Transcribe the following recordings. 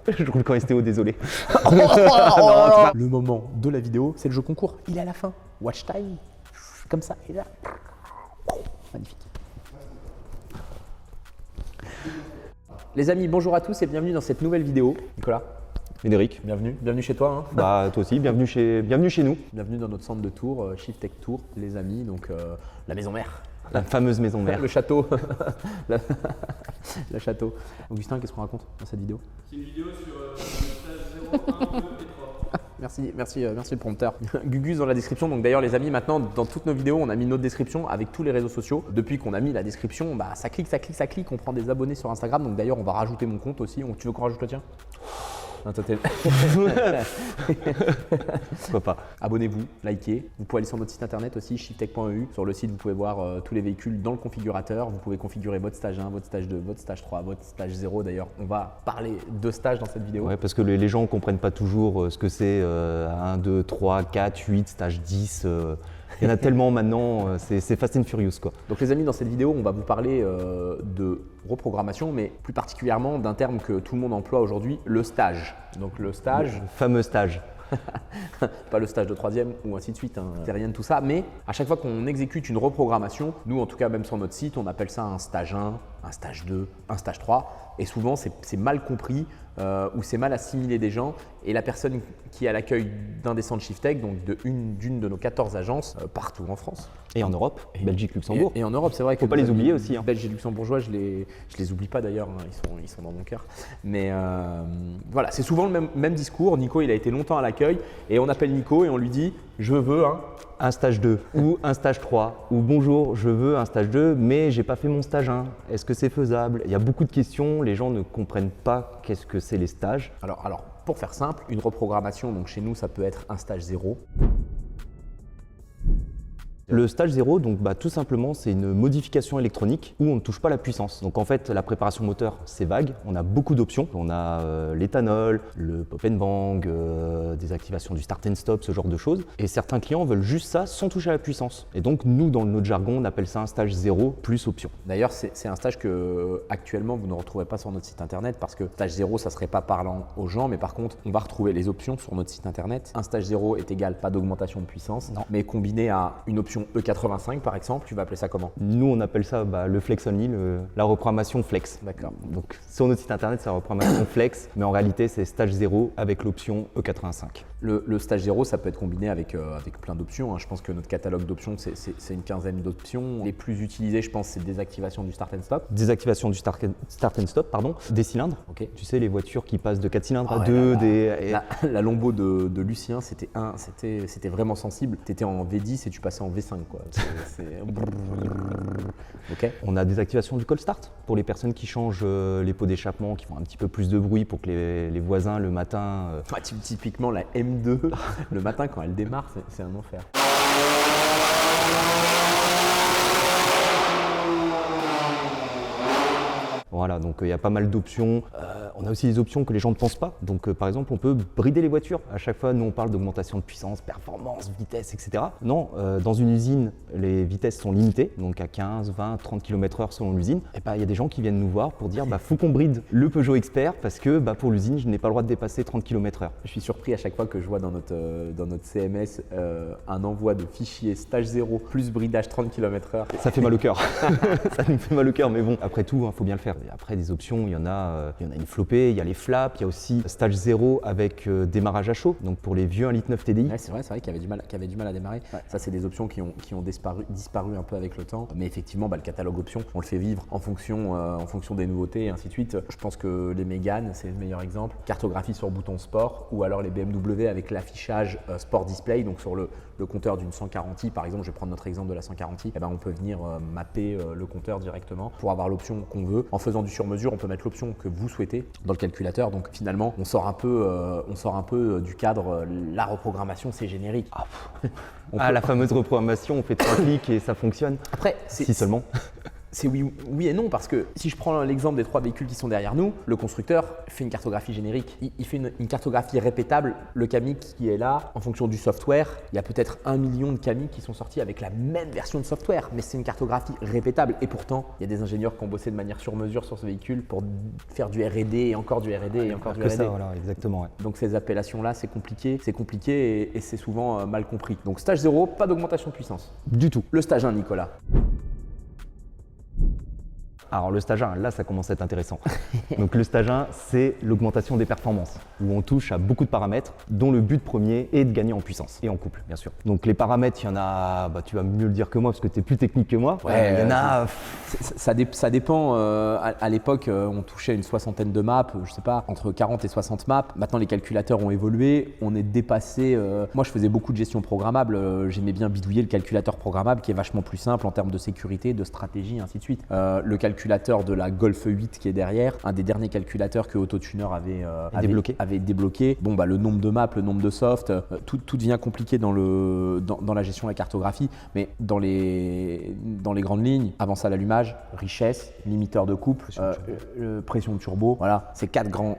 Je roule qu'en STO, désolé. Le moment de la vidéo, c'est le jeu concours. Il est à la fin. Watch time. Comme ça. Et là. Magnifique. Les amis, bonjour à tous et bienvenue dans cette nouvelle vidéo. Nicolas, Médéric. bienvenue chez toi. Hein. Bah, toi aussi, bienvenue chez nous. Bienvenue dans notre centre de tour, Shift Tech Tour, les amis, donc la maison mère. La fameuse maison mère. Le château. Le château. Augustin, qu'est-ce qu'on raconte dans cette vidéo? C'est une vidéo sur le stage 0, 1, 2 et 3. Merci le prompteur. Gugus dans la description. Donc d'ailleurs les amis, maintenant dans toutes nos vidéos, on a mis notre description avec tous les réseaux sociaux. Depuis qu'on a mis la description, bah, ça clique. On prend des abonnés sur Instagram. Donc d'ailleurs, on va rajouter mon compte aussi. Tu veux qu'on rajoute le tien? Non, toi, Pourquoi pas. Abonnez-vous, likez. Vous pouvez aller sur notre site internet aussi, shifttech.eu. Sur le site, vous pouvez voir tous les véhicules dans le configurateur. Vous pouvez configurer votre stage 1, votre stage 2, votre stage 3, votre stage 0. D'ailleurs, on va parler de stage dans cette vidéo. Ouais, parce que les gens ne comprennent pas toujours ce que c'est 1, 2, 3, 4, 8, stage 10. Il y en a tellement maintenant, c'est Fast and Furious quoi. Donc les amis, dans cette vidéo, on va vous parler de reprogrammation, mais plus particulièrement d'un terme que tout le monde emploie aujourd'hui, le stage. Donc le stage… Le fameux stage. Pas le stage de troisième ou ainsi de suite, hein. C'est rien de tout ça, mais à chaque fois qu'on exécute une reprogrammation, nous en tout cas même sur notre site, on appelle ça un stage 1, un stage 2, un stage 3 et souvent c'est mal compris ou c'est mal assimilé des gens et la personne qui est à l'accueil d'un des centres Shift-Tech, donc d'une de nos 14 agences partout en France. Et en Europe, Belgique, Luxembourg. Et en Europe, c'est vrai que… Faut pas les oublier aussi. Hein. Belges et luxembourgeois, je les oublie pas d'ailleurs, hein. Ils sont dans mon cœur. Mais voilà, c'est souvent le même discours. Nico, il a été longtemps à l'accueil et on appelle Nico et on lui dit « je veux un stage 2 ou un stage 3 ou bonjour, je veux un stage 2 mais j'ai pas fait mon stage 1. Est-ce que c'est faisable ?» Il y a beaucoup de questions, les gens ne comprennent pas qu'est-ce que c'est les stages. Alors, pour faire simple, une reprogrammation, donc chez nous, ça peut être un stage 0. Le stage 0, donc tout simplement, c'est une modification électronique où on ne touche pas la puissance. Donc en fait, la préparation moteur, c'est vague. On a beaucoup d'options. On a l'éthanol, le pop and bang, des activations du start and stop, ce genre de choses. Et certains clients veulent juste ça sans toucher à la puissance. Et donc nous, dans notre jargon, on appelle ça un stage 0 plus option. D'ailleurs, c'est un stage que actuellement vous ne retrouverez pas sur notre site internet parce que stage 0, ça ne serait pas parlant aux gens. Mais par contre, on va retrouver les options sur notre site internet. Un stage 0 est égal pas d'augmentation de puissance, mais combiné à une option E85 par exemple, tu vas appeler ça comment? Nous on appelle ça le flex only, la reprogrammation flex. D'accord. Donc sur notre site internet c'est la reprogrammation flex, mais en réalité c'est stage 0 avec l'option E85. Le stage 0 ça peut être combiné avec plein d'options, hein. Je pense que notre catalogue d'options c'est une quinzaine d'options. Les plus utilisées je pense c'est désactivation du start and stop. Désactivation du start and stop, pardon, des cylindres. Okay. Tu sais les voitures qui passent de 4 cylindres à 2. La Lambo de Lucien c'était vraiment sensible. Tu étais en V10 et tu passais en V5. Quoi. Okay. On a des activations du cold start pour les personnes qui changent les pots d'échappement, qui font un petit peu plus de bruit pour que les voisins le matin… Typiquement la M2, le matin quand elle démarre, c'est un enfer. Voilà, donc il y a pas mal d'options. On a aussi des options que les gens ne pensent pas. Donc par exemple, on peut brider les voitures. À chaque fois, nous on parle d'augmentation de puissance, performance, vitesse, etc. Non, dans une usine, les vitesses sont limitées, donc à 15, 20, 30 km/h selon l'usine. Et il y a des gens qui viennent nous voir pour dire faut qu'on bride le Peugeot Expert parce que pour l'usine, je n'ai pas le droit de dépasser 30 km/h. Je suis surpris à chaque fois que je vois dans notre CMS un envoi de fichier stage 0 plus bridage 30 km/h. Ça fait mal au cœur. Ça nous fait mal au cœur, mais bon, après tout, faut bien le faire. Et après, des options, il y en a une flopée, il y a les flaps, il y a aussi stage 0 avec démarrage à chaud, donc pour les vieux 1,9 litre TDI. Ouais, c'est vrai qu'il y avait du mal à démarrer. Ouais. Ça, c'est des options qui ont disparu un peu avec le temps. Mais effectivement, le catalogue options, on le fait vivre en fonction des nouveautés et ainsi de suite. Je pense que les Mégane, c'est le meilleur exemple. Cartographie sur bouton sport ou alors les BMW avec l'affichage sport display, donc sur le compteur d'une 140i, par exemple, je vais prendre notre exemple de la 140i, on peut venir mapper le compteur directement pour avoir l'option qu'on veut. En faisant du sur-mesure, on peut mettre l'option que vous souhaitez dans le calculateur. Donc finalement, on sort un peu du cadre. La reprogrammation, c'est générique. La fameuse reprogrammation, on fait 3 clics et ça fonctionne. Après, si seulement. C'est oui et non, parce que si je prends l'exemple des 3 véhicules qui sont derrière nous, le constructeur fait une cartographie générique. Il fait une cartographie répétable. Le Kamiq qui est là, en fonction du software, il y a peut-être 1 million de Kamiq qui sont sortis avec la même version de software, mais c'est une cartographie répétable. Et pourtant, il y a des ingénieurs qui ont bossé de manière sur mesure sur ce véhicule pour faire du R&D et encore du R&D et encore du Que R&D. ça, voilà, exactement. Ouais. Donc ces appellations-là, c'est compliqué et c'est souvent mal compris. Donc stage 0, pas d'augmentation de puissance. Du tout. Le stage 1, Nicolas. Alors le stage 1, là ça commence à être intéressant. Donc le stage 1, c'est l'augmentation des performances, où on touche à beaucoup de paramètres, dont le but premier est de gagner en puissance et en couple, bien sûr. Donc les paramètres, il y en a, tu vas mieux le dire que moi parce que tu es plus technique que moi. Ouais, il y en a. Ça dépend. À l'époque, on touchait une 60aine de maps, je sais pas, entre 40 et 60 maps. Maintenant, les calculateurs ont évolué, on est dépassé. Moi, je faisais beaucoup de gestion programmable. J'aimais bien bidouiller le calculateur programmable, qui est vachement plus simple en termes de sécurité, de stratégie, ainsi de suite. Le calculateur de la Golf 8 qui est derrière, un des derniers calculateurs que AutoTuner avait débloqué. Bon, le nombre de maps, le nombre de softs, tout devient compliqué dans la gestion de la cartographie, mais dans les grandes lignes, avance à l'allumage, richesse, limiteur de couple, pression de turbo, voilà, c'est 4 grands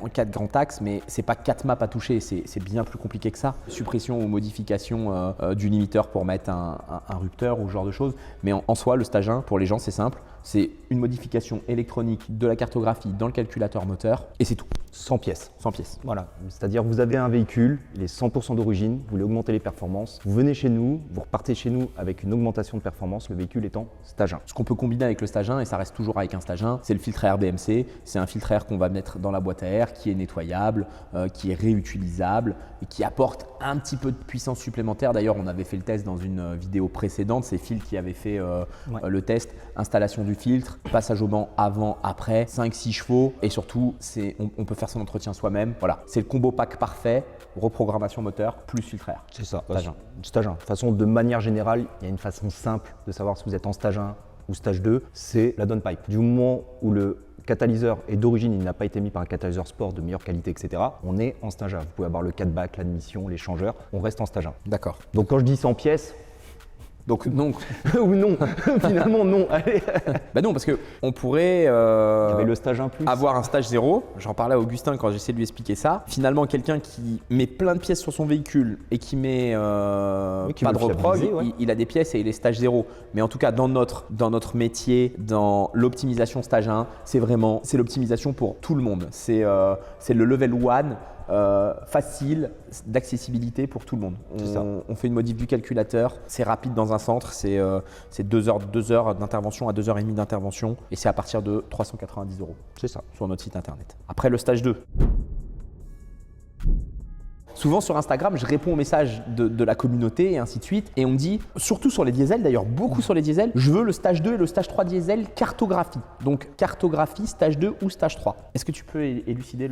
axes, mais c'est pas 4 maps à toucher, c'est bien plus compliqué que ça. Suppression ou modification du limiteur pour mettre un rupteur ou ce genre de choses, mais en soi, le stage 1, pour les gens, c'est simple. C'est une modification électronique de la cartographie dans le calculateur moteur et c'est tout. 100 pièces. 100 pièces. Voilà, c'est-à-dire vous avez un véhicule, il est 100% d'origine, vous voulez augmenter les performances, vous venez chez nous, vous repartez chez nous avec une augmentation de performance, le véhicule étant stage 1. Ce qu'on peut combiner avec le stage 1, et ça reste toujours avec un stage 1, c'est le filtre air BMC. C'est un filtre air qu'on va mettre dans la boîte à air, qui est nettoyable, qui est réutilisable et qui apporte un petit peu de puissance supplémentaire. D'ailleurs, on avait fait le test dans une vidéo précédente, c'est Phil qui avait fait le test, installation du filtre, passage au banc avant, après, 5-6 chevaux et surtout, on peut faire son entretien soi-même. Voilà, c'est le combo pack parfait, reprogrammation moteur plus filtre air. C'est ça, Stage 1. Stage 1. De toute façon, de manière générale, il y a une façon simple de savoir si vous êtes en stage 1 ou stage 2, c'est la downpipe. Du moment où le catalyseur est d'origine, il n'a pas été mis par un catalyseur sport de meilleure qualité, etc. On est en stage 1. Vous pouvez avoir le catback, l'admission, les changeurs, on reste en stage 1. D'accord. Donc quand je dis 100 pièces, Donc non. ou non, finalement non, allez. Non, parce qu'on pourrait Il y avait le stage 1 plus. avoir un stage 0. J'en parlais à Augustin quand j'essayais de lui expliquer ça. Finalement, quelqu'un qui met plein de pièces sur son véhicule et qui met qui pas veut de le reprog, fiabiliser, ouais. il a des pièces et il est stage 0. Mais en tout cas, dans notre métier, dans l'optimisation stage 1, c'est l'optimisation pour tout le monde. C'est le level 1. Facile d'accessibilité pour tout le monde. On fait une modif du calculateur, c'est rapide dans un centre, c'est 2 heures d'intervention à 2h30 d'intervention et c'est à partir de 390 €. C'est ça. Sur notre site internet. Après le stage 2. Souvent sur Instagram, je réponds aux messages de la communauté et ainsi de suite. Et on me dit, surtout sur les diesels d'ailleurs, beaucoup sur les diesels, je veux le stage 2 et le stage 3 diesel cartographie. Donc cartographie, stage 2 ou stage 3. Est-ce que tu peux élucider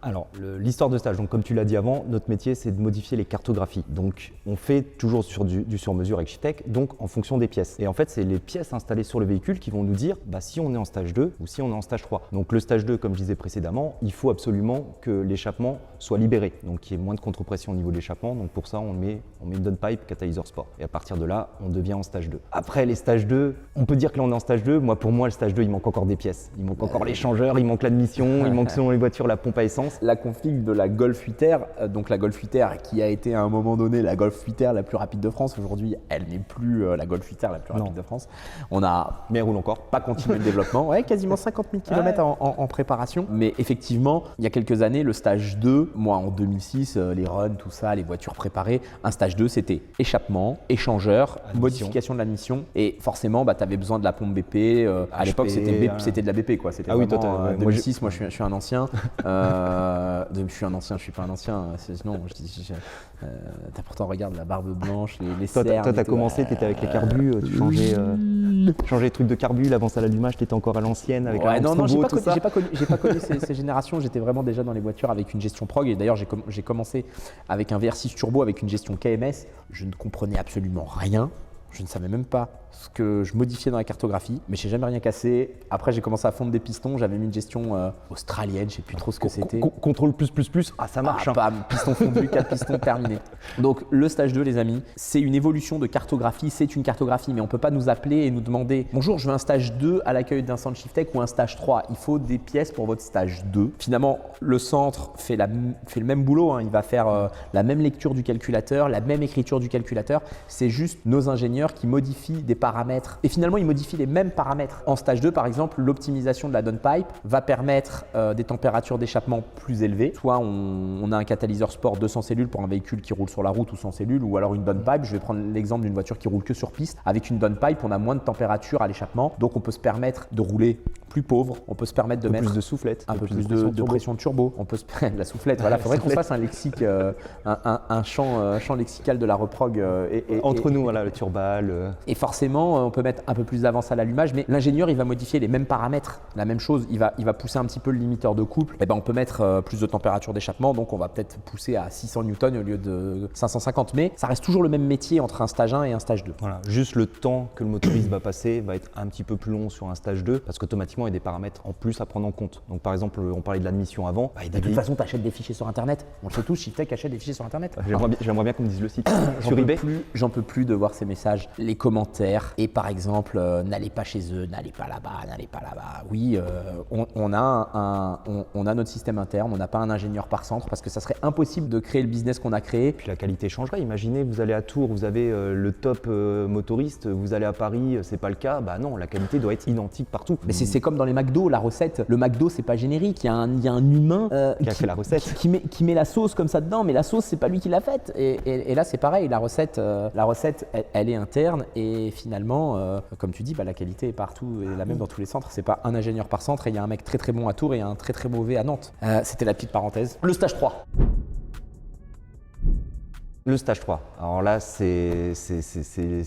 Alors, l'histoire de stage, donc comme tu l'as dit avant, notre métier c'est de modifier les cartographies. Donc on fait toujours sur du sur-mesure avec Shitech, donc en fonction des pièces. Et en fait, c'est les pièces installées sur le véhicule qui vont nous dire si on est en stage 2 ou si on est en stage 3. Donc le stage 2, comme je disais précédemment, il faut absolument que l'échappement soit libéré. Donc qu'il y ait moins de contre-pression au niveau de l'échappement. Donc pour ça, on met downpipe, catalyseur sport. Et à partir de là, on devient en stage 2. Après les stages 2, on peut dire que là on est en stage 2. Pour moi, le stage 2, il manque encore des pièces. Il manque encore les changeurs, il manque l'admission, il manque selon les voitures la pompe à essence. La config de la Golf 8R, donc la Golf 8R qui a été à un moment donné la Golf 8R la plus rapide de France. Aujourd'hui, elle n'est plus la Golf 8R la plus rapide de France. On a Mais elle roule encore. pas continué le développement. Ouais, quasiment 50 000 km en préparation. Mais effectivement, il y a quelques années, le stage 2, moi en 2006, les runs, tout ça, les voitures préparées, un stage 2, c'était échappement, échangeur, modification de l'admission. Et forcément, tu avais besoin de la pompe BP. À l'époque, c'était de la BP, quoi. C'était vraiment, 2006, moi je suis un ancien. Je suis un ancien, je suis pas un ancien. Sinon, t'as pourtant, regarde la barbe blanche, les cernes. Toi, t'as commencé, t'étais avec les carbus, tu changeais les trucs de carbu, l'avance à l'allumage, t'étais encore à l'ancienne avec un non, j'ai turbo, pas connu ces générations. J'étais vraiment déjà dans les voitures avec une gestion prog. Et d'ailleurs, j'ai commencé avec un VR6 turbo avec une gestion KMS. Je ne comprenais absolument rien. Je ne savais même pas ce que je modifiais dans la cartographie, mais j'ai jamais rien cassé. Après, j'ai commencé à fondre des pistons. J'avais mis une gestion australienne, je sais plus trop ce que c'était. Contrôle plus, ah ça marche. Bam, piston fondu, 4 pistons terminés. Donc le stage 2, les amis, c'est une évolution de cartographie. C'est une cartographie, mais on ne peut pas nous appeler et nous demander « Bonjour, je veux un stage 2 à l'accueil d'un centre Shiftech ou un stage 3 ». Il faut des pièces pour votre stage 2. Finalement, le centre fait le même boulot. Il va faire la même lecture du calculateur, la même écriture du calculateur. C'est juste nos ingénieurs qui modifient des paramètres. Et finalement, ils modifient les mêmes paramètres. En stage 2, par exemple, l'optimisation de la downpipe va permettre des températures d'échappement plus élevées. Soit on a un catalyseur sport 200 cellules pour un véhicule qui roule sur la route ou sans cellules, ou alors une downpipe. Je vais prendre l'exemple d'une voiture qui roule que sur piste. Avec une downpipe, on a moins de température à l'échappement. Donc, on peut se permettre de rouler plus pauvre. On peut se permettre de mettre plus de soufflette, un peu plus de pression de turbo. On peut se permettre la soufflette. Voilà, il faudrait qu'on fasse un lexique, un champ lexical de la reprog. Entre nous, voilà, le turbal. Et forcément, on peut mettre un peu plus d'avance à l'allumage, mais l'ingénieur, il va modifier les mêmes paramètres. La même chose, il va pousser un petit peu le limiteur de couple. Et ben, on peut mettre plus de température d'échappement, donc on va peut-être pousser à 600 newtons au lieu de 550. Mais ça reste toujours le même métier entre un stage 1 et un stage 2. Voilà, juste le temps que le motoriste va passer va être un petit peu plus long sur un stage 2 parce qu'automatiquement, il y a des paramètres en plus à prendre en compte. Donc par exemple, on parlait de l'admission avant. De toute façon, tu achètes des fichiers sur Internet. On le sait tous, Shiftech achète des fichiers sur Internet. J'aimerais bien qu'on me dise le site. Sur eBay. J'en peux plus de voir ces messages, les commentaires. Et par exemple, n'allez pas chez eux, n'allez pas là-bas, n'allez pas là-bas. Oui, on a notre système interne, on n'a pas un ingénieur par centre parce que ça serait impossible de créer le business qu'on a créé. Puis la qualité changerait. Imaginez, vous allez à Tours, vous avez le top motoriste, vous allez à Paris, c'est pas le cas. Bah non, la qualité doit être identique partout. Mais c'est comme dans les McDo, la recette. Le McDo, c'est pas générique. Il y a un humain qui a fait la recette, qui met la sauce comme ça dedans, mais la sauce, c'est pas lui qui l'a faite. Et là, c'est pareil. La recette, elle est interne et finalement, comme tu dis, la qualité est partout et la même dans tous les centres. C'est pas un ingénieur par centre et il y a un mec très très bon à Tours et un très très mauvais à Nantes. C'était la petite parenthèse. Le stage 3. Le stage 3, alors là c'est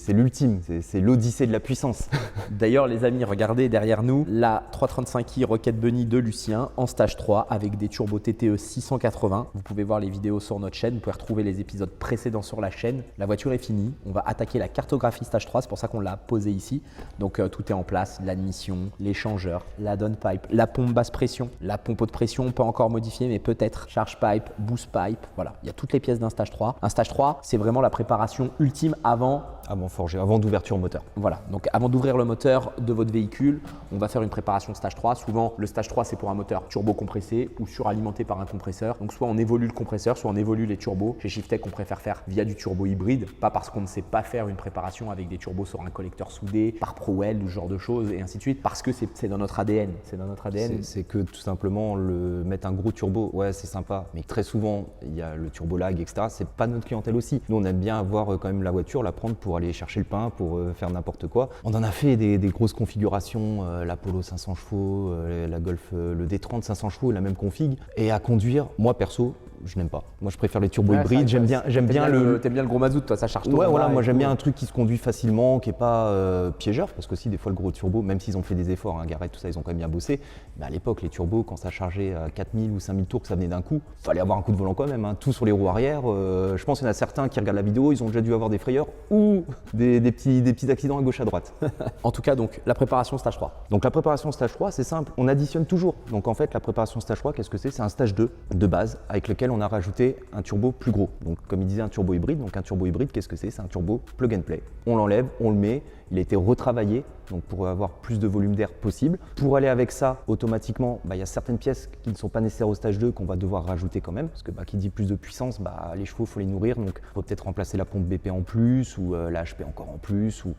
l'ultime, c'est l'odyssée de la puissance. D'ailleurs les amis, regardez derrière nous la 335i Rocket Bunny de Lucien en stage 3 avec des turbos TTE 680. Vous pouvez voir les vidéos sur notre chaîne, vous pouvez retrouver les épisodes précédents sur la chaîne. La voiture est finie, on va attaquer la cartographie stage 3, c'est pour ça qu'on l'a posée ici. Donc tout est en place, l'admission, l'échangeur, la downpipe, la pompe basse pression, la pompe haute pression, pas encore modifiée mais peut-être, charge pipe, boost pipe, voilà. Il y a toutes les pièces d'un stage 3. Un stage 3, c'est vraiment la préparation ultime avant forger, avant d'ouverture moteur. Voilà, donc avant d'ouvrir le moteur de votre véhicule, on va faire une préparation stage 3. Souvent, le stage 3, c'est pour un moteur turbo compressé ou suralimenté par un compresseur. Donc soit on évolue le compresseur, soit on évolue les turbos. Chez Shiftech, on préfère faire via du turbo hybride, pas parce qu'on ne sait pas faire une préparation avec des turbos sur un collecteur soudé, par ProWeld ou ce genre de choses, et ainsi de suite, parce que c'est dans notre ADN. C'est dans notre ADN. C'est que tout simplement, mettre un gros turbo, ouais, c'est sympa, mais très souvent, il y a le turbo lag, etc. C'est pas notre clientèle aussi. Nous, on aime bien avoir quand même la voiture, la prendre pour aller chercher le pain, pour faire n'importe quoi. On en a fait des grosses configurations, la Polo 500 chevaux, la Golf, le D30 500 chevaux, la même config. Et à conduire, moi perso, je n'aime pas. Moi, je préfère les turbos hybrides. J'aime bien le. T'aimes bien le gros mazout, toi, ça charge tout. Ouais, voilà. Moi, j'aime bien un truc qui se conduit facilement, qui est pas piégeur, parce que aussi des fois le gros turbo, même s'ils ont fait des efforts, Garrett, tout ça, ils ont quand même bien bossé. Mais à l'époque, les turbos, quand ça chargeait à 4000 ou 5000 tours, que ça venait d'un coup, fallait avoir un coup de volant quand même. Tout sur les roues arrière. Je pense qu'il y en a certains qui regardent la vidéo, ils ont déjà dû avoir des frayeurs ou des petits accidents à gauche à droite. En tout cas, donc la préparation stage 3. Donc la préparation stage 3, c'est simple. On additionne toujours. Donc en fait, la préparation stage 3, qu'est-ce que c'est? C'est un stage 2 de base avec lequel on a rajouté un turbo plus gros. Donc comme il disait, un turbo hybride. Donc un turbo hybride, qu'est-ce que c'est? C'est un turbo plug and play. On l'enlève, on le met, il a été retravaillé donc pour avoir plus de volume d'air possible. Pour aller avec ça, automatiquement, il y a certaines pièces qui ne sont pas nécessaires au stage 2 qu'on va devoir rajouter quand même, parce que qui dit plus de puissance, les chevaux, il faut les nourrir, donc il faut peut-être remplacer la pompe BP en plus, ou la HP encore en plus, ou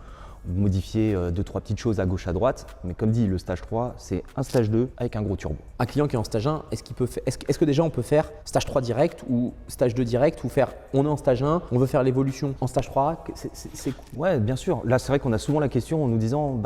modifier 2-3 petites choses à gauche à droite. Mais comme dit, le stage 3, c'est un stage 2 avec un gros turbo. Un client qui est en stage 1, est-ce que déjà on peut faire stage 3 direct ou stage 2 direct, ou faire on est en stage 1, on veut faire l'évolution en stage 3? Ouais, bien sûr. Là, c'est vrai qu'on a souvent la question en nous disant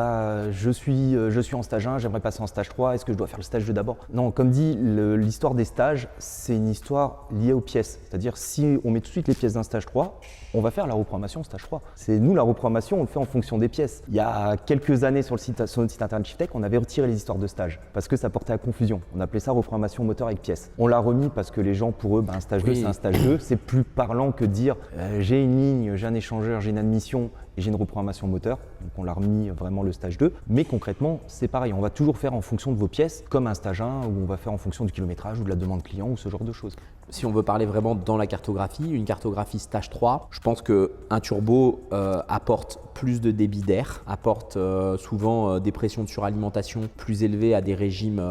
je suis en stage 1, j'aimerais passer en stage 3, est-ce que je dois faire le stage 2 d'abord? Non, comme dit, l'histoire des stages, c'est une histoire liée aux pièces. C'est-à-dire, si on met tout de suite les pièces d'un stage 3, on va faire la reprogrammation stage 3. C'est nous, la reprogrammation, on le fait en fonction des pièces. Il y a quelques années sur notre site internet Shiftech, on avait retiré les histoires de stage parce que ça portait à confusion. On appelait ça reprogrammation moteur avec pièces. On l'a remis parce que les gens, pour eux, un stage 2, c'est un stage 2. C'est plus parlant que de dire j'ai une ligne, j'ai un échangeur, j'ai une admission et j'ai une reprogrammation moteur, donc on l'a remis vraiment le stage 2, mais concrètement c'est pareil, on va toujours faire en fonction de vos pièces, comme un stage 1 où on va faire en fonction du kilométrage ou de la demande client ou ce genre de choses. Si on veut parler vraiment dans la cartographie, une cartographie stage 3, je pense qu'un turbo apporte plus de débit d'air, apporte souvent des pressions de suralimentation plus élevées à des régimes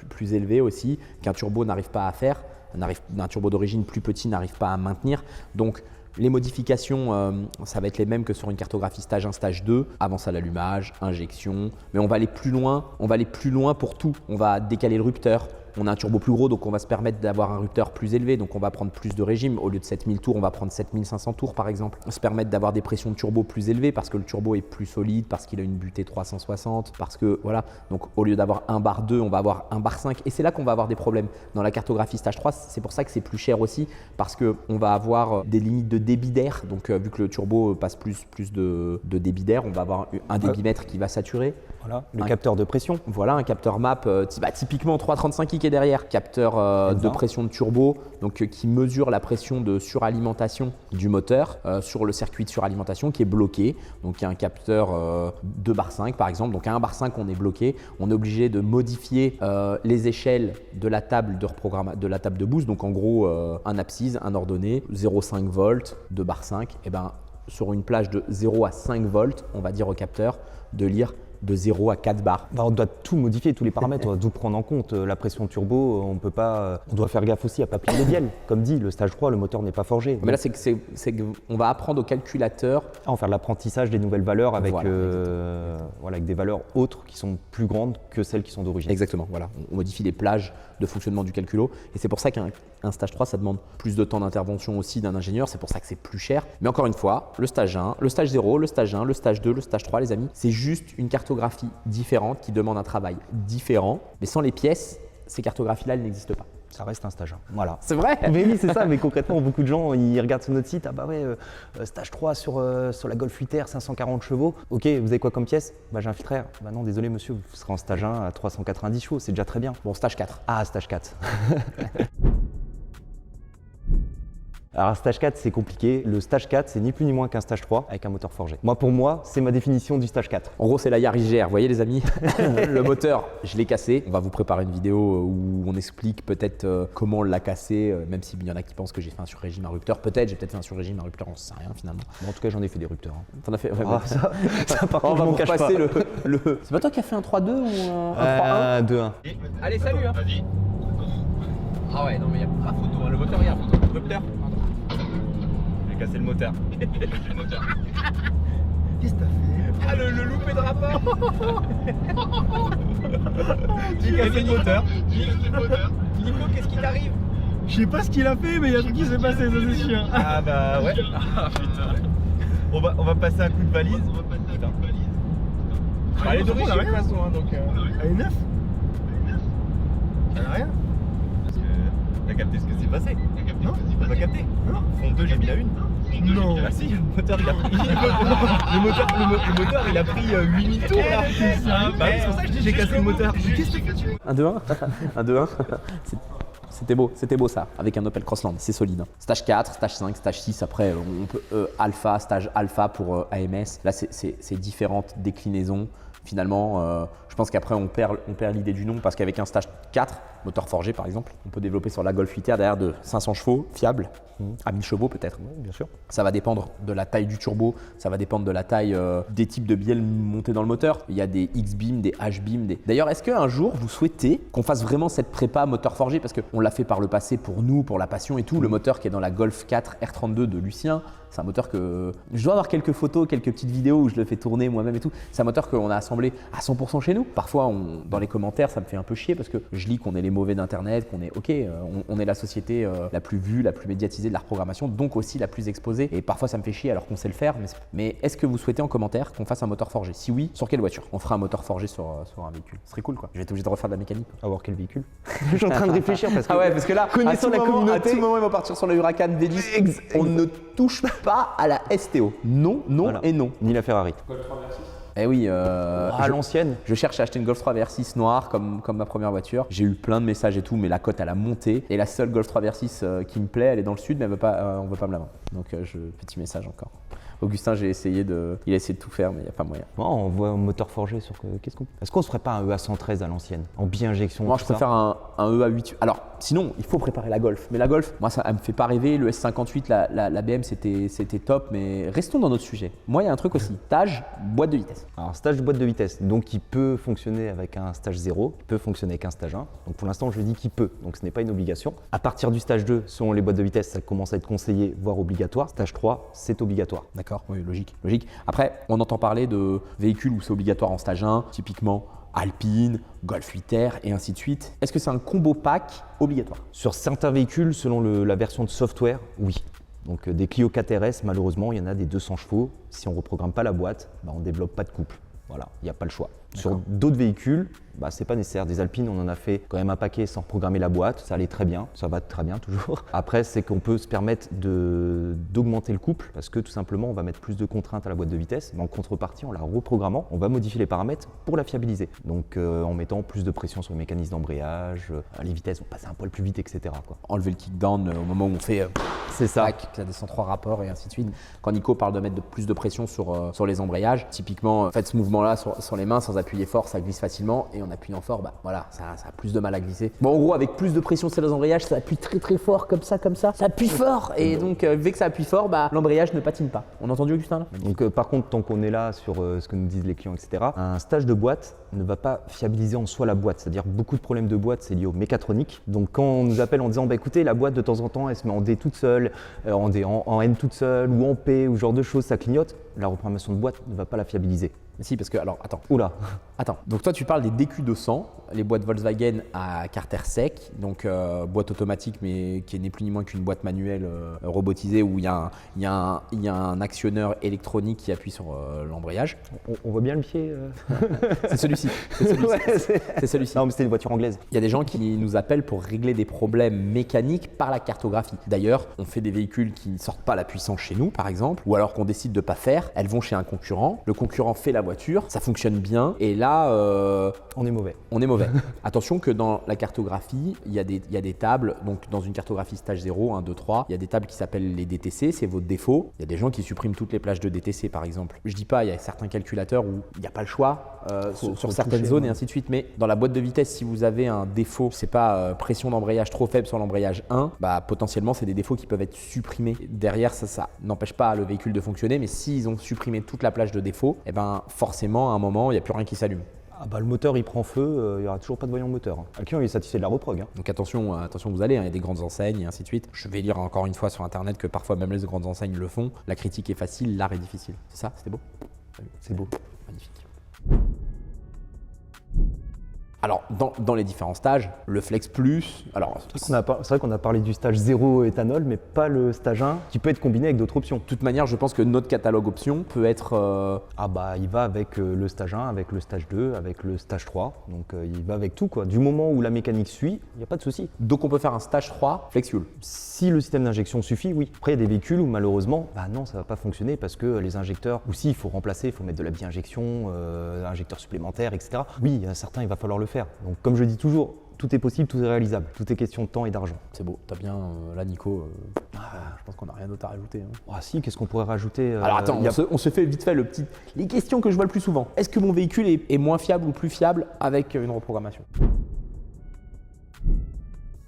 plus élevés aussi, qu'un turbo n'arrive pas à faire, un turbo d'origine plus petit n'arrive pas à maintenir. Donc les modifications, ça va être les mêmes que sur une cartographie stage 1, stage 2, avance à l'allumage, injection, mais on va aller plus loin pour tout. On va décaler le rupteur. On a un turbo plus gros, donc on va se permettre d'avoir un rupteur plus élevé, donc on va prendre plus de régime. Au lieu de 7000 tours, on va prendre 7500 tours par exemple. On se permettre d'avoir des pressions de turbo plus élevées parce que le turbo est plus solide, parce qu'il a une butée 360, parce que voilà. Donc au lieu d'avoir un bar 2, on va avoir un bar 5 et c'est là qu'on va avoir des problèmes. Dans la cartographie stage 3, c'est pour ça que c'est plus cher aussi parce qu'on va avoir des limites de débit d'air. Donc vu que le turbo passe plus de débit d'air, on va avoir un débitmètre qui va saturer. Voilà, le capteur de pression. Voilà, un capteur MAP, typiquement 335i qui est derrière, capteur de pression de turbo, donc qui mesure la pression de suralimentation du moteur sur le circuit de suralimentation qui est bloqué. Donc il y a un capteur 2 bar 5 par exemple, donc à 1 bar 5 on est bloqué, on est obligé de modifier les échelles de la table de la table de boost, donc en gros un abscisse, un ordonné, 0,5 volts, 2 bar 5, et ben sur une plage de 0 à 5 volts, on va dire au capteur de lire de 0 à 4 bars. On doit tout modifier, tous les paramètres, on doit tout prendre en compte. La pression turbo, on peut pas. On doit faire gaffe aussi à pas plier les bielles. Comme dit, le stage 3, le moteur n'est pas forgé. Mais là, c'est qu'on va apprendre au calculateur à en faire l'apprentissage des nouvelles valeurs avec, voilà, avec des valeurs autres qui sont plus grandes que celles qui sont d'origine. Exactement, voilà. On modifie les plages de fonctionnement du calculo. Et c'est pour ça qu'un stage 3, ça demande plus de temps d'intervention aussi d'un ingénieur. C'est pour ça que c'est plus cher. Mais encore une fois, le stage 1, le stage 0, le stage 1, le stage 2, le stage 3, les amis, c'est juste une cartographie différente qui demande un travail différent. Mais sans les pièces, ces cartographies-là, elles n'existent pas. Ça reste un stage 1. Voilà. C'est vrai. Mais oui, c'est ça. Mais concrètement, beaucoup de gens, ils regardent sur notre site. Ah bah ouais, stage 3 sur la Golf 8R, 540 chevaux. Ok, vous avez quoi comme pièce? Bah j'ai un filtre air. Bah non, désolé monsieur, vous serez en stage 1 à 390 chevaux. C'est déjà très bien. Bon, stage 4. Ah, stage 4. Alors stage 4 c'est compliqué, le stage 4 c'est ni plus ni moins qu'un stage 3 avec un moteur forgé. Pour moi c'est ma définition du stage 4. En gros c'est la Yaris GR, vous voyez les amis. Le moteur je l'ai cassé, on va vous préparer une vidéo où on explique peut-être comment on l'a cassé, même s'il y en a qui pensent que j'ai fait un sur-régime à rupteur, peut-être j'ai peut-être fait un sur-régime à rupteur, on sait rien finalement. Bon, en tout cas j'en ai fait des rupteurs. T'en as fait ça par contre on va je m'en vous cache passer pas. le... C'est pas toi qui as fait un 3-2 ou un 3-1 2-1. Allez, salut hein. Vas-y. Ah ouais, non mais il y a pas photo, hein. Le moteur, il y a photo. Rupteur. J'ai cassé le moteur. Qu'est-ce que t'as fait? Ah, le loupé de rapport. J'ai cassé le moteur. Nico, qu'est-ce qui t'arrive? Je sais pas ce qu'il a fait, mais il y a un truc qui s'est passé, ça c'est sûr. Ah bah ouais. Ah putain. On va passer un coup de valise. Putain. Ah, elle est d'origine de toute façon, hein, donc. Elle est neuve. Elle a rien. T'as capté ce que s'est passé? Non, t'as pas capté? Non. Fond 2, j'ai mis la une. Non. Ah si, le moteur il a pris. le moteur il a pris 8000 tours là. Bah oui, c'est pour ça que je dis j'ai cassé le moteur. Qu'est-ce que tu fais? 1-2-1 1-2-1 C'était beau ça, avec un Opel Crossland, c'est solide. Stage 4, stage 5, stage 6, après on peut alpha, stage alpha pour AMS. Là c'est différentes déclinaisons. Finalement, je pense qu'après on perd l'idée du nom parce qu'avec un stage 4, moteur forgé par exemple, on peut développer sur la Golf 8R derrière de 500 chevaux, fiable, à 1000 chevaux peut-être. Oui, bien sûr. Ça va dépendre de la taille du turbo, ça va dépendre de la taille des types de bielles montés dans le moteur. Il y a des X-Beam, des H-Beam. D'ailleurs, est-ce qu'un jour vous souhaitez qu'on fasse vraiment cette prépa moteur forgé? Parce qu'on l'a fait par le passé pour nous, pour la passion et tout. Le moteur qui est dans la Golf 4 R32 de Lucien, c'est un moteur que je dois avoir quelques photos, quelques petites vidéos où je le fais tourner moi-même et tout. C'est un moteur qu'on a assemblé à 100% chez nous. Parfois, dans les commentaires, ça me fait un peu chier parce que je lis qu'on est les mauvais d'internet, qu'on est ok, on est la société la plus vue, la plus médiatisée de la reprogrammation, donc aussi la plus exposée. Et parfois, ça me fait chier alors qu'on sait le faire. Mais est-ce que vous souhaitez en commentaire qu'on fasse un moteur forgé? Si oui, sur quelle voiture? On fera un moteur forgé sur un véhicule. Ce serait cool quoi. Je vais être obligé de refaire de la mécanique. À voir quel véhicule. Je suis en train de réfléchir parce que. Ah ouais, parce que là, connaissant la communauté, à tout moment, ils vont partir sur le Huracan V10. On ne touche pas à la STO. Non, non Voilà. Et non. Ni la Ferrari. Golf 3 versus. Eh oui, À l'ancienne. je cherche à acheter une Golf 3 VR6 noire comme ma première voiture. J'ai eu plein de messages et tout, mais la cote elle a monté. Et la seule Golf 3 VR6 qui me plaît, elle est dans le sud, mais on veut pas me la vendre. Donc petit message encore. Augustin, il a essayé de tout faire, mais il n'y a pas moyen. Non, on voit un moteur forgé sur est-ce qu'on se ferait pas un EA113 à l'ancienne, en bi-injection? Moi, je préfère un EA8. Alors, sinon, il faut préparer la Golf. Mais la Golf, moi, ça ne me fait pas rêver. Le S58, la BM, c'était top. Mais restons dans notre sujet. Moi, il y a un truc aussi. Stage, boîte de vitesse. Alors, stage boîte de vitesse, donc il peut fonctionner avec un stage 0, il peut fonctionner avec un stage 1. Donc pour l'instant, je dis qu'il peut, donc ce n'est pas une obligation. À partir du stage 2, selon les boîtes de vitesse, ça commence à être conseillé, voire obligatoire. Stage 3, c'est obligatoire. D'accord, oui, logique. Après, on entend parler de véhicules où c'est obligatoire en stage 1, typiquement Alpine, Golf 8R et ainsi de suite. Est-ce que c'est un combo pack obligatoire? Sur certains véhicules, selon la version de software, oui. Donc des Clio 4RS, malheureusement, il y en a des 200 chevaux. Si on ne reprogramme pas la boîte, on ne développe pas de couple. Voilà, il n'y a pas le choix. Sur d'autres véhicules, c'est pas nécessaire. Des Alpines, on en a fait quand même un paquet sans reprogrammer la boîte. Ça allait très bien, ça va très bien toujours. Après, c'est qu'on peut se permettre d'augmenter le couple parce que tout simplement, on va mettre plus de contraintes à la boîte de vitesse. Mais en contrepartie, en la reprogrammant, on va modifier les paramètres pour la fiabiliser. Donc en mettant plus de pression sur le mécanisme d'embrayage, les vitesses vont passer un poil plus vite, etc. quoi. Enlever le kickdown au moment où on fait c'est ça. Ça descend 3 rapports et ainsi de suite. Quand Nico parle de mettre plus de pression sur les embrayages, typiquement, faites ce mouvement-là sur les mains sans appuyer fort, ça glisse facilement et en appuyant fort, voilà, ça a plus de mal à glisser. Bon, en gros, avec plus de pression sur les embrayages, ça appuie très très fort comme ça. Ça appuie fort et donc, vu que ça appuie fort, l'embrayage ne patine pas. On a entendu, Augustin là? Donc par contre, tant qu'on est là sur ce que nous disent les clients, etc., un stage de boîte ne va pas fiabiliser en soi la boîte. C'est-à-dire beaucoup de problèmes de boîte, c'est lié au mécatronique. Donc quand on nous appelle en disant, écoutez, la boîte de temps en temps, elle se met en D toute seule, en N toute seule ou en P ou ce genre de choses, ça clignote, la reprogrammation de boîte ne va pas la fiabiliser. Mais si, parce que, alors, attends. Oula. Attends, donc toi tu parles des DQ200, les boîtes Volkswagen à carter sec, donc boîte automatique mais qui n'est plus ni moins qu'une boîte manuelle robotisée où il y a un actionneur électronique qui appuie sur l'embrayage. On voit bien le pied C'est celui-ci. C'est celui-ci. Non mais c'était une voiture anglaise. Il y a des gens qui nous appellent pour régler des problèmes mécaniques par la cartographie. D'ailleurs, on fait des véhicules qui ne sortent pas la puissance chez nous par exemple, ou alors qu'on décide de ne pas faire, elles vont chez un concurrent, le concurrent fait la voiture, ça fonctionne bien et là on est mauvais. Attention que dans la cartographie, il y a des tables, donc dans une cartographie stage 0, 1, 2, 3, il y a des tables qui s'appellent les DTC, c'est vos défauts. Il y a des gens qui suppriment toutes les plages de DTC par exemple. Je dis pas, il y a certains calculateurs où il n'y a pas le choix sur certaines zones et ainsi de suite, mais dans la boîte de vitesse, si vous avez un défaut, c'est pas pression d'embrayage trop faible sur l'embrayage 1, potentiellement c'est des défauts qui peuvent être supprimés. Derrière, ça n'empêche pas le véhicule de fonctionner, mais s'ils ont supprimé toute la plage de défauts, forcément à un moment, il n'y a plus rien qui s'allume. Le moteur il prend feu, il n'y aura toujours pas de voyant moteur. Le client il est satisfait de la reprog. Donc attention où vous allez, il y a des grandes enseignes et ainsi de suite. Je vais lire encore une fois sur internet que parfois même les grandes enseignes le font. La critique est facile, l'art est difficile. C'est ça? C'était beau? C'est beau. Magnifique. Alors, dans les différents stages, le Flex Plus, alors… C'est vrai qu'on a parlé du stage 0 éthanol, mais pas le stage 1, qui peut être combiné avec d'autres options. De toute manière, je pense que notre catalogue options peut être… il va avec le stage 1, avec le stage 2, avec le stage 3, donc il va avec tout quoi. Du moment où la mécanique suit, il n'y a pas de souci. Donc on peut faire un stage 3 Flex Fuel. Si le système d'injection suffit, oui. Après, il y a des véhicules où malheureusement, non, ça ne va pas fonctionner parce que les injecteurs, ou si, il faut remplacer, il faut mettre de la bi-injection, injecteur supplémentaire, etc. Oui, il y a certains, il va falloir le faire. Donc comme je dis toujours, tout est possible, tout est réalisable. Tout est question de temps et d'argent. C'est beau, t'as bien, là Nico, je pense qu'on n'a rien d'autre à rajouter. Si, qu'est-ce qu'on pourrait rajouter Alors attends, on se fait vite fait les questions que je vois le plus souvent. Est-ce que mon véhicule est moins fiable ou plus fiable avec une reprogrammation?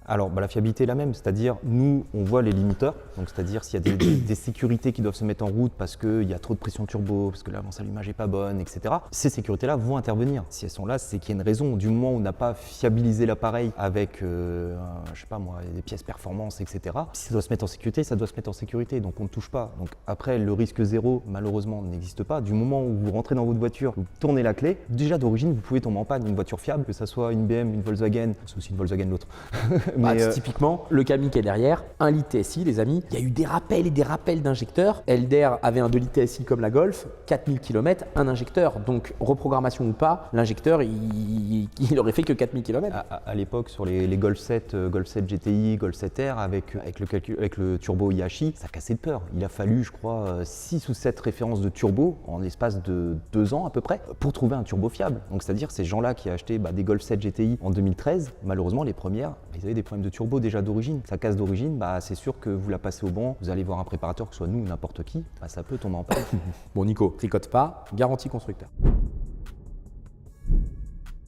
Alors la fiabilité est la même, c'est-à-dire nous on voit les limiteurs, donc c'est-à-dire s'il y a des sécurités qui doivent se mettre en route parce qu'il y a trop de pression turbo, parce que l'avance allumage n'est pas bonne, etc. Ces sécurités-là vont intervenir. Si elles sont là, c'est qu'il y a une raison. Du moment où on n'a pas fiabilisé l'appareil avec, des pièces performance, etc. Si ça doit se mettre en sécurité, ça doit se mettre en sécurité, donc on ne touche pas. Donc après, le risque zéro, malheureusement, n'existe pas. Du moment où vous rentrez dans votre voiture, vous tournez la clé, déjà d'origine, vous pouvez tomber en panne. Une voiture fiable, que ça soit une BM, une Volkswagen, c'est aussi une Volkswagen l'autre. Typiquement, le Camry qui est derrière, 1 litre TSI, les amis, il y a eu des rappels et des rappels d'injecteurs. LDR avait un 2 litres TSI comme la Golf, 4000 km, un injecteur. Donc, reprogrammation ou pas, l'injecteur, il aurait fait que 4000 km. À l'époque, sur les Golf 7, Golf 7 GTI, Golf 7R, avec le turbo Yashi, ça cassait de peur. Il a fallu, je crois, 6 ou 7 références de turbo en l'espace de 2 ans à peu près pour trouver un turbo fiable. Donc, c'est-à-dire ces gens-là qui achetaient des Golf 7 GTI en 2013, malheureusement, les premières Ils avaient des problèmes de turbo déjà d'origine. Ça casse d'origine, c'est sûr que vous la passez au banc, vous allez voir un préparateur, que ce soit nous ou n'importe qui, ça peut tomber en panne. Bon Nico, tricote pas, garantie constructeur.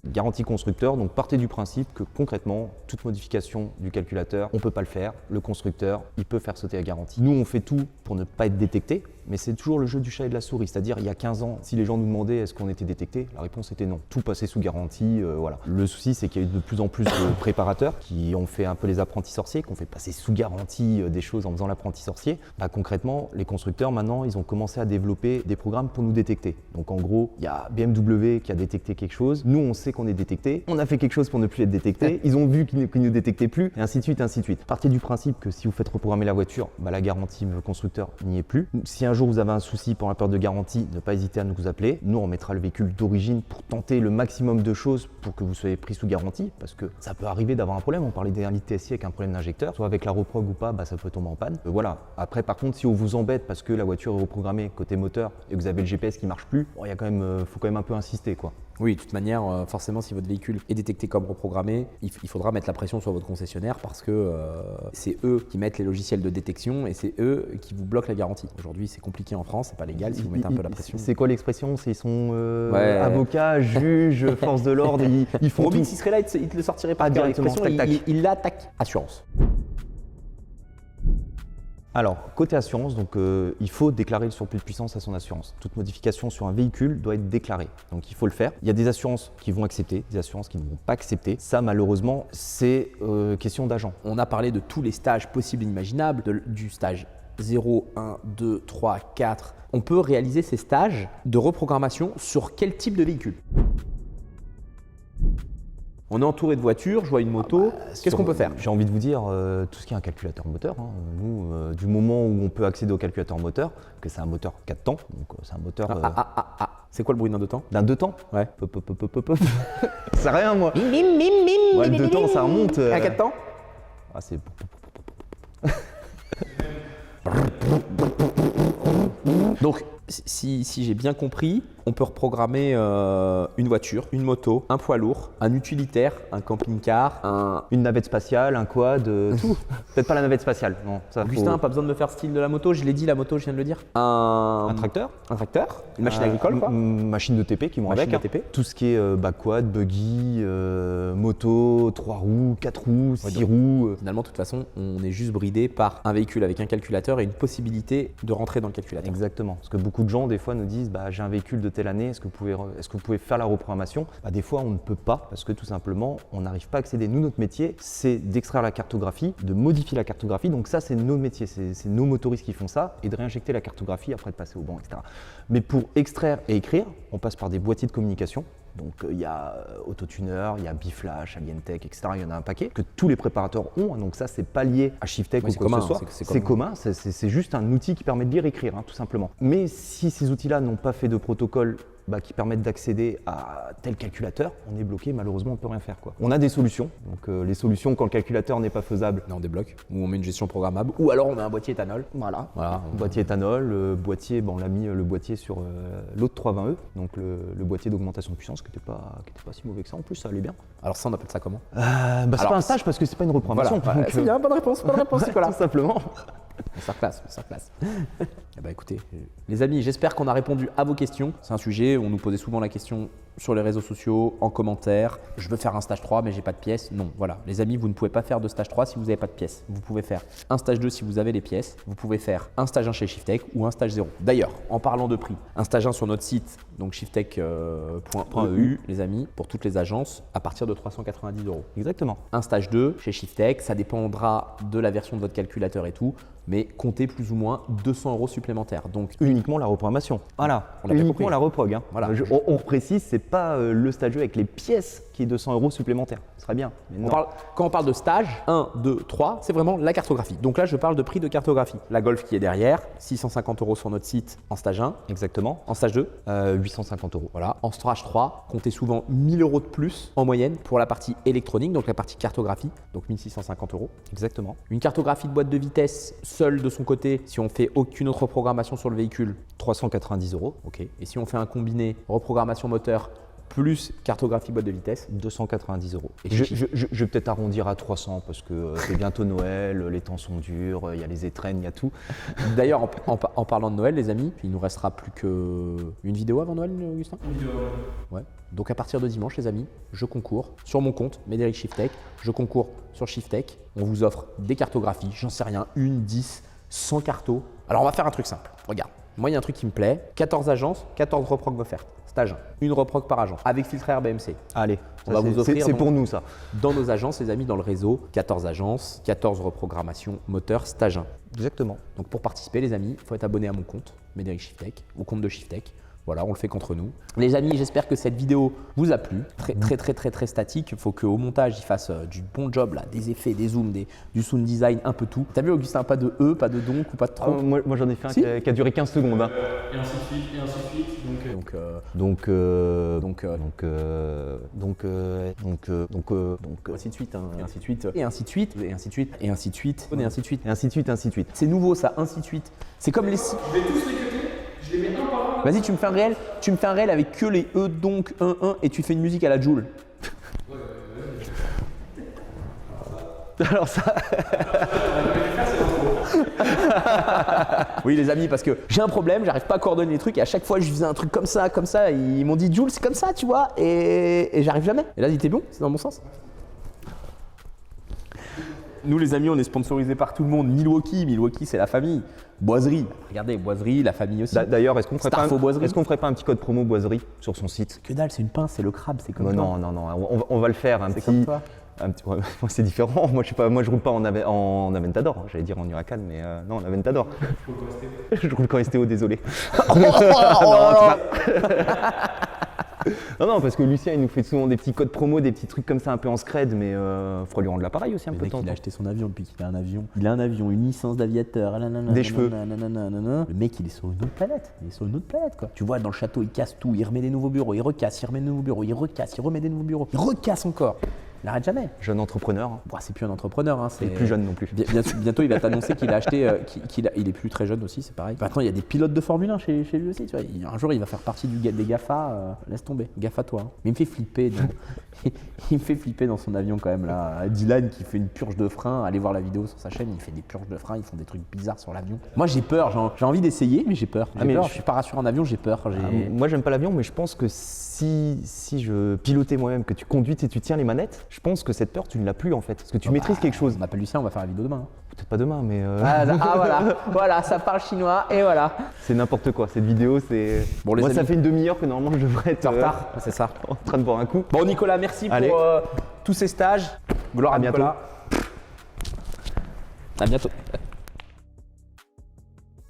Garantie constructeur, donc partez du principe que concrètement, toute modification du calculateur, on ne peut pas le faire. Le constructeur, il peut faire sauter la garantie. Nous, on fait tout pour ne pas être détecté, mais c'est toujours le jeu du chat et de la souris. C'est-à-dire, il y a 15 ans, si les gens nous demandaient est-ce qu'on était détecté, la réponse était non. Tout passait sous garantie, voilà. Le souci, c'est qu'il y a eu de plus en plus de préparateurs qui ont fait un peu les apprentis sorciers, qui ont fait passer sous garantie des choses en faisant l'apprenti sorcier. Concrètement, les constructeurs, maintenant, ils ont commencé à développer des programmes pour nous détecter. Donc en gros, il y a BMW qui a détecté quelque chose. Nous, on sait qu'on est détecté. On a fait quelque chose pour ne plus être détecté. Ils ont vu qu'ils ne nous détectaient plus, et ainsi de suite, ainsi de suite. Partez du principe que si vous faites reprogrammer la voiture, la garantie constructeur n'y est plus. Si un jour vous avez un souci pour la période de garantie, ne pas hésiter à nous appeler. Nous, on mettra le véhicule d'origine pour tenter le maximum de choses pour que vous soyez pris sous garantie, parce que ça peut arriver d'avoir un problème. On parlait d'un lit TSI avec un problème d'injecteur, soit avec la reprog ou pas, ça peut tomber en panne. Voilà. Après, par contre, si on vous embête parce que la voiture est reprogrammée côté moteur et que vous avez le GPS qui marche plus, il y a quand même, faut quand même un peu insister, quoi. Oui, de toute manière, forcément, si votre véhicule est détecté comme reprogrammé, il faudra mettre la pression sur votre concessionnaire parce que c'est eux qui mettent les logiciels de détection et c'est eux qui vous bloquent la garantie. Aujourd'hui, c'est compliqué en France, c'est pas légal si vous mettez un peu la pression. C'est quoi l'expression? Ils sont avocats, juges, forces de l'ordre, ils font Robin, tout. s'il serait là, il te le sortirait pas directement, tac, tac. Il l'attaque. Assurance. Alors, côté assurance, donc, il faut déclarer le surplus de puissance à son assurance. Toute modification sur un véhicule doit être déclarée, donc il faut le faire. Il y a des assurances qui vont accepter, des assurances qui ne vont pas accepter. Ça, malheureusement, c'est question d'agent. On a parlé de tous les stages possibles et imaginables, du stage 0, 1, 2, 3, 4. On peut réaliser ces stages de reprogrammation sur quel type de véhicule? On est entouré de voitures, je vois une moto, qu'est-ce qu'on peut faire? J'ai envie de vous dire, tout ce qui est un calculateur moteur, nous, du moment où on peut accéder au calculateur moteur, que c'est un moteur 4 temps, donc c'est un moteur… C'est quoi le bruit d'un 2 temps? D'un 2 temps? Ouais. C'est rien, moi. Ouais, le 2 temps, ça remonte. Un 4 temps? C'est… Donc, si j'ai bien compris, on peut reprogrammer une voiture, une moto, un poids lourd, un utilitaire, un camping-car, une navette spatiale, un quad, tout. Peut-être pas la navette spatiale, non. Ça, Augustin, pas besoin de me faire style de la moto, je l'ai dit, la moto, je viens de le dire. Un tracteur. Un tracteur, une machine agricole, quoi. Une machine de TP qui vont avec. Tout ce qui est quad, buggy, moto, 3 roues, 4 roues, 6 roues. Finalement, de toute façon, on est juste bridé par un véhicule avec un calculateur et une possibilité de rentrer dans le calculateur. Exactement. Parce que beaucoup de gens, des fois, nous disent j'ai un véhicule de telle année, est-ce que vous pouvez faire la reprogrammation? Des fois, on ne peut pas parce que tout simplement, on n'arrive pas à accéder. Nous, notre métier, c'est d'extraire la cartographie, de modifier la cartographie. Donc ça, c'est notre métier, c'est nos motoristes qui font ça et de réinjecter la cartographie après de passer au banc, etc. Mais pour extraire et écrire, on passe par des boîtiers de communication. Donc il y a Autotuner, il y a Biflash, Alientech, etc. Il y en a un paquet que tous les préparateurs ont. Donc ça, c'est pas lié à Shiftech ou quoi que ce soit. C'est commun, c'est juste un outil qui permet de lire et écrire, tout simplement. Mais si ces outils-là n'ont pas fait de protocole qui permettent d'accéder à tel calculateur, on est bloqué, malheureusement on ne peut rien faire, quoi. On a des solutions, donc les solutions quand le calculateur n'est pas faisable, on débloque, ou on met une gestion programmable, ou alors on met un boîtier éthanol. Voilà. Boîtier éthanol, boîtier, on l'a mis le boîtier sur l'autre 320E, donc le boîtier d'augmentation de puissance qui n'était pas si mauvais que ça, en plus ça allait bien. Alors ça, on appelle ça comment? C'est pas un stage parce que c'est pas une reprogrammation. Voilà, c'est bien, bonne réponse Nicolas. Tout simplement. On s'en place. Écoutez, les amis, j'espère qu'on a répondu à vos questions. C'est un sujet, on nous posait souvent la question sur les réseaux sociaux, en commentaire. Je veux faire un stage 3 mais j'ai pas de pièces. Non, voilà. Les amis, vous ne pouvez pas faire de stage 3 si vous n'avez pas de pièces. Vous pouvez faire un stage 2 si vous avez les pièces. Vous pouvez faire un stage 1 chez Shiftech ou un stage 0. D'ailleurs, en parlant de prix, un stage 1 sur notre site, donc shiftech.eu, les amis, pour toutes les agences, à partir de 390 €. Exactement. Un stage 2 chez Shiftech, ça dépendra de la version de votre calculateur et tout, mais comptez plus ou moins 200 € supplémentaires. Donc uniquement la reprogrammation. Voilà, uniquement la reprog. Voilà. On précise, c'est pas le stage 2 avec les pièces qui est 200 € supplémentaires. Ce serait bien. Mais quand on parle de stage 1, 2, 3, c'est vraiment la cartographie. Donc là, je parle de prix de cartographie. La Golf qui est derrière, 650 € sur notre site en stage 1. Exactement. En stage 2, 850 €. Voilà. En stage 3, comptez souvent 1000 € de plus en moyenne pour la partie électronique, donc la partie cartographie, donc 1650 €. Exactement. Une cartographie de boîte de vitesse seule de son côté, si on fait aucune autre programmation sur le véhicule, 390 €. Ok. Et si on fait un combiné reprogrammation moteur plus cartographie boîte de vitesse. 290 €. Et Je vais peut-être arrondir à 300 parce que c'est bientôt Noël, les temps sont durs, il y a les étrennes, il y a tout. D'ailleurs, en parlant de Noël, les amis, il nous restera plus qu'une vidéo avant Noël, Augustin? Une vidéo. Ouais. Donc à partir de dimanche, les amis, je concours sur mon compte, Médéric Shiftech. Je concours sur Shiftech. On vous offre des cartographies, j'en sais rien, 1, 10, 100 cartos. Alors on va faire un truc simple. Regarde, moi il y a un truc qui me plaît. 14 agences, 14 reprocs offertes. Stage 1, une reproc par agence, avec filtre RBMC. Allez, On va vous offrir c'est donc- pour nous ça. Dans nos agences, les amis, dans le réseau, 14 agences, 14 reprogrammations, moteur, stage 1. Exactement. Donc pour participer, les amis, il faut être abonné à mon compte, Médéric Shiftech, au compte de Shiftech. Voilà, on le fait contre nous. Les amis, j'espère que cette vidéo vous a plu. Très statique. Il faut qu'au montage, il fasse du bon job, là, des effets, des zooms, du sound design, un peu tout. T'as vu, Augustin, pas de E, pas de donc ou pas de trop. Moi j'en ai fait un Si. qui a duré 15 secondes. Hein. Et ainsi de suite, et ainsi de suite. Ainsi de suite, hein, et ainsi de suite, et ainsi de suite, et ainsi de suite, et ainsi de suite, et ainsi de suite. Et ainsi de suite. C'est nouveau ça, ainsi de suite. C'est comme les. Je vais tous les cuter, je les mets un par un. Vas-y, tu me fais un réel avec que les E, donc, 1, et tu fais une musique à la Joule. Alors ça, Oui les amis, parce que j'ai un problème, j'arrive pas à coordonner les trucs et à chaque fois je faisais un truc comme ça, et ils m'ont dit Jules c'est comme ça tu vois, et j'arrive jamais. Et là il était bon, c'est dans mon sens. Nous les amis on est sponsorisés par tout le monde, Milwaukee c'est la famille. Boiserie, regardez Boiserie, la famille aussi. d'ailleurs, est-ce qu'on ferait, Starfo Boiserie. ferait pas un petit code promo boiserie sur son site? Que dalle, c'est une pince, c'est le crabe, c'est comme Non, toi. non, on va le faire. C'est comme toi. Ouais, moi c'est différent. Moi je roule pas en Aventador. Hein. J'allais dire en Huracan, mais non en Aventador. Je roule qu'en STO, désolé. Non, parce que Lucien il nous fait souvent des petits codes promo, des petits trucs comme ça un peu en scred, mais faudra lui rendre l'appareil aussi un Le peu de mec, temps. il a acheté son avion depuis qu'il a un avion. Il a un avion, une licence d'aviateur. Des cheveux. Le mec, il est sur une autre planète. Quoi. Tu vois, dans le château, il casse tout. Il remet des nouveaux bureaux. Il recasse, il remet des nouveaux bureaux. Il recasse, il remet des nouveaux bureaux. Il recasse encore. Il n'arrête jamais. Jeune entrepreneur, Bon, c'est plus un entrepreneur. Hein, c'est et plus jeune non plus. Bientôt, il va t'annoncer qu'il a acheté. Il est plus très jeune aussi, c'est pareil. Maintenant, il y a des pilotes de Formule 1 chez lui aussi. Tu vois. Un jour, il va faire partie des GAFA. Laisse tomber. GAFA, toi. Hein. Mais il me fait flipper. Il me fait flipper dans son avion quand même là. Dylan qui fait une purge de frein. Allez voir la vidéo sur sa chaîne. Il fait des purges de frein. Ils font des trucs bizarres sur l'avion. Moi, j'ai peur. J'ai envie d'essayer, mais j'ai peur. Mais Je suis pas rassuré en avion. J'ai peur. Moi j'aime pas l'avion, mais je pense que si je pilotais moi-même, que tu conduis et tu tiens les manettes, je pense que cette peur tu ne l'as plus en fait, parce que tu maîtrises quelque chose. On m'appelle Lucien. On va faire la vidéo demain. Peut-être pas demain, mais Voilà, ça parle chinois et voilà. c'est n'importe quoi. Cette vidéo, c'est. Bon, les moi, ça amis. fait une demi-heure que normalement je devrais être En retard. C'est ça. en train de boire un coup. Bon Nicolas, merci Allez. pour tous ces stages. Gloire à À bientôt. Nicolas. À bientôt.